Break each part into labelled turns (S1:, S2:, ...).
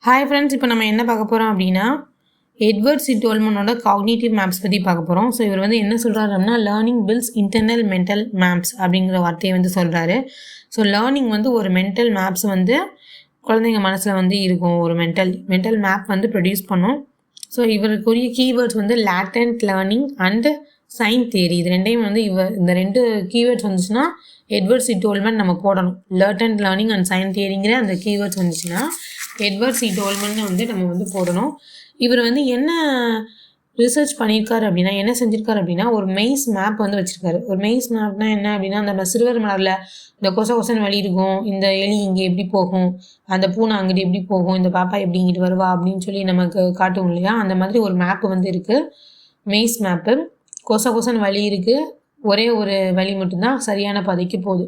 S1: Hi friends, இப்போ நம்ம என்ன பார்க்க போகிறோம் அப்படின்னா எட்வர்ட் சி டோல்மனோட காக்னிட்டிவ் மேப்ஸ் பற்றி பார்க்க போகிறோம். ஸோ இவர் வந்து என்ன சொல்கிறாரு அப்படின்னா learning builds internal mental maps அப்படிங்கிற வார்த்தையை வந்து சொல்கிறாரு. ஸோ லேர்னிங் வந்து ஒரு மென்டல் மேப்ஸ் வந்து குழந்தைங்க மனசில் வந்து இருக்கும், ஒரு மென்டல் மேப் வந்து ப்ரொடியூஸ் பண்ணும். ஸோ இவருக்குரிய கீவேர்ட்ஸ் வந்து latent learning and sign theory. இது ரெண்டையும் வந்து இந்த ரெண்டு கீவேர்ட்ஸ் வந்துச்சுன்னா எட்வர்ட் சி டோல்மன் நம்ம போடணும். லேட்டன்ட் லேர்னிங் அண்ட் சைன் தியரிங்கிற அந்த கீவேர்ட்ஸ் வந்துச்சுன்னா எட்வர்ட் சி டோல்மன் வந்து நம்ம வந்து போடணும். இவர் வந்து என்ன ரிசர்ச் பண்ணியிருக்காரு அப்படின்னா, என்ன செஞ்சுருக்காரு அப்படின்னா, ஒரு மெய்ஸ் மேப் வந்து வச்சுருக்காரு. ஒரு மெய்ஸ் மேப்னா என்ன அப்படின்னா, நம்ம சிறுவர் மலரில் இந்த கொசன் வழி இருக்கும், இந்த எலி இங்கே எப்படி போகும், அந்த பூனை அங்கிட்டு எப்படி போகும், இந்த பாப்பா எப்படி இங்கிட்டு வருவா அப்படின்னு சொல்லி நமக்கு காட்டும் இல்லையா, அந்த மாதிரி ஒரு மேப்பு வந்து இருக்குது, மெய்ஸ் மேப்பு. கொசன் வழி இருக்குது, ஒரே ஒரு வழி மட்டும்தான் சரியான பாதைக்கு போகுது.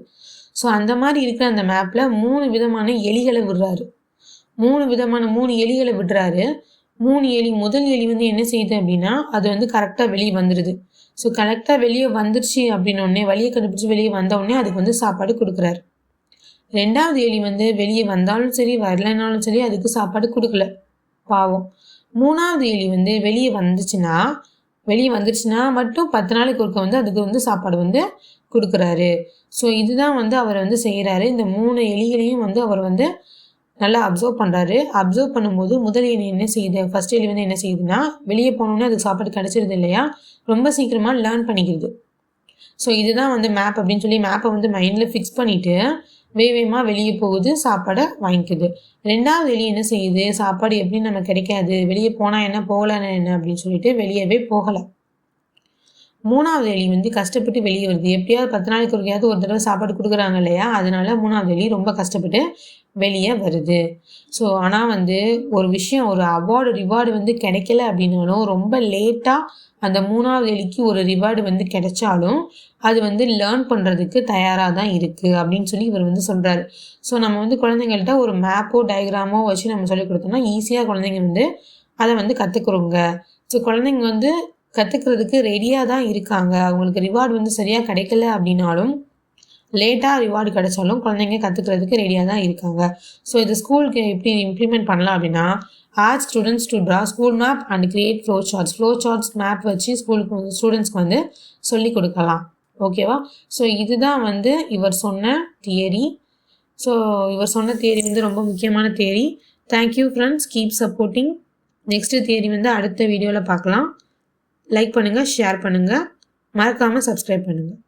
S1: ஸோ அந்த மாதிரி இருக்கிற அந்த மேப்பில் 3 விதமான எலிகளை விடுறாரு. 3 எலிகளை விடுறாரு. 3 எலி, முதல் எலி வந்து என்ன செய்யுது அப்படின்னா, அது வந்து கரெக்டாக வெளியே வந்துடுது. ஸோ கரெக்டாக வெளியே வந்துருச்சு அப்படின்னோடனே, வழியை கண்டுபிடிச்சி வெளியே வந்தோடனே அதுக்கு வந்து சாப்பாடு கொடுக்குறாரு. 2வது எலி வந்து வெளியே வந்தாலும் சரி வரலைனாலும் சரி அதுக்கு சாப்பாடு கொடுக்கல, பாவம். 3வது எலி வந்து வெளியே வந்துருச்சுன்னா மட்டும் 10 நாளைக்கு ஒருக்க வந்து அதுக்கு வந்து சாப்பாடு வந்து கொடுக்குறாரு. ஸோ இதுதான் வந்து அவர் வந்து செய்கிறாரு. இந்த 3 எலிகளையும் வந்து அவர் வந்து நல்லா அப்சர்வ் பண்ணுறாரு. அப்சர்வ் பண்ணும்போது முதல் எலி என்ன செய்யுது, ஃபர்ஸ்ட் எலி வந்து என்ன செய்யுதுன்னா, வெளியே போனோன்னே அதுக்கு சாப்பாடு கிடச்சிருது இல்லையா, ரொம்ப சீக்கிரமாக லேர்ன் பண்ணிக்கிறது. ஸோ இதுதான் வந்து மேப் அப்படின்னு சொல்லி மேப்பை வந்து மைண்டில் ஃபிக்ஸ் பண்ணிவிட்டு வேகமாக வெளியே போகுது, சாப்பாடை வாங்கிக்குது. 2வது எலி என்ன செய்யுது, சாப்பாடு எப்படின்னு நமக்கு கிடைக்காது, வெளியே போனால் என்ன போகலன்னு என்ன அப்படின்னு சொல்லிட்டு வெளியவே போகலை. 3வது எலி வந்து கஷ்டப்பட்டு வெளியே வருது. எப்படியாவது 10 நாளைக்கு ஒருக்கையாவது ஒரு தடவை சாப்பாடு கொடுக்குறாங்க இல்லையா, அதனால 3வது எலி ரொம்ப கஷ்டப்பட்டு வெளியே வருது. ஸோ ஆனால் வந்து ஒரு விஷயம், ஒரு ரிவார்டு வந்து கிடைக்கல அப்படின்னாலும், ரொம்ப லேட்டாக அந்த 3வது எலிக்கு ஒரு ரிவார்டு வந்து கிடைச்சாலும் அது வந்து லேர்ன் பண்ணுறதுக்கு தயாராக தான் இருக்குது அப்படின்னு சொல்லி இவர் வந்து சொல்கிறாரு. ஸோ நம்ம வந்து குழந்தைங்கள்ட்ட ஒரு மேப்போ டயக்ராமோ வச்சு நம்ம சொல்லிக் கொடுத்தோம்னா ஈஸியாக குழந்தைங்க வந்து அதை வந்து கற்றுக்குறோங்க. ஸோ குழந்தைங்க வந்து கற்றுக்கிறதுக்கு ரெடியாக தான் இருக்காங்க. அவங்களுக்கு ரிவார்டு வந்து சரியாக கிடைக்கல அப்படின்னாலும், லேட்டாக ரிவார்டு கிடைச்சாலும் குழந்தைங்க கற்றுக்கிறதுக்கு ரெடியாக தான் இருக்காங்க. ஸோ இது ஸ்கூலுக்கு எப்படி இம்ப்ளிமெண்ட் பண்ணலாம் அப்படின்னா, ask students to draw school map and create flow charts map வச்சு ஸ்கூலுக்கு வந்து ஸ்டூடெண்ட்ஸ்க்கு வந்து சொல்லிக் கொடுக்கலாம். ஓகேவா? ஸோ இதுதான் வந்து இவர் சொன்ன தியரி. ஸோ இவர் சொன்ன தியரி வந்து ரொம்ப முக்கியமான theory. Thank you friends, keep supporting. Next theory வந்து அடுத்த வீடியோவில் பார்க்கலாம். லைக் பண்ணுங்கள், ஷேர் பண்ணுங்கள், மறக்காமல் சப்ஸ்கிரைப் பண்ணுங்கள்.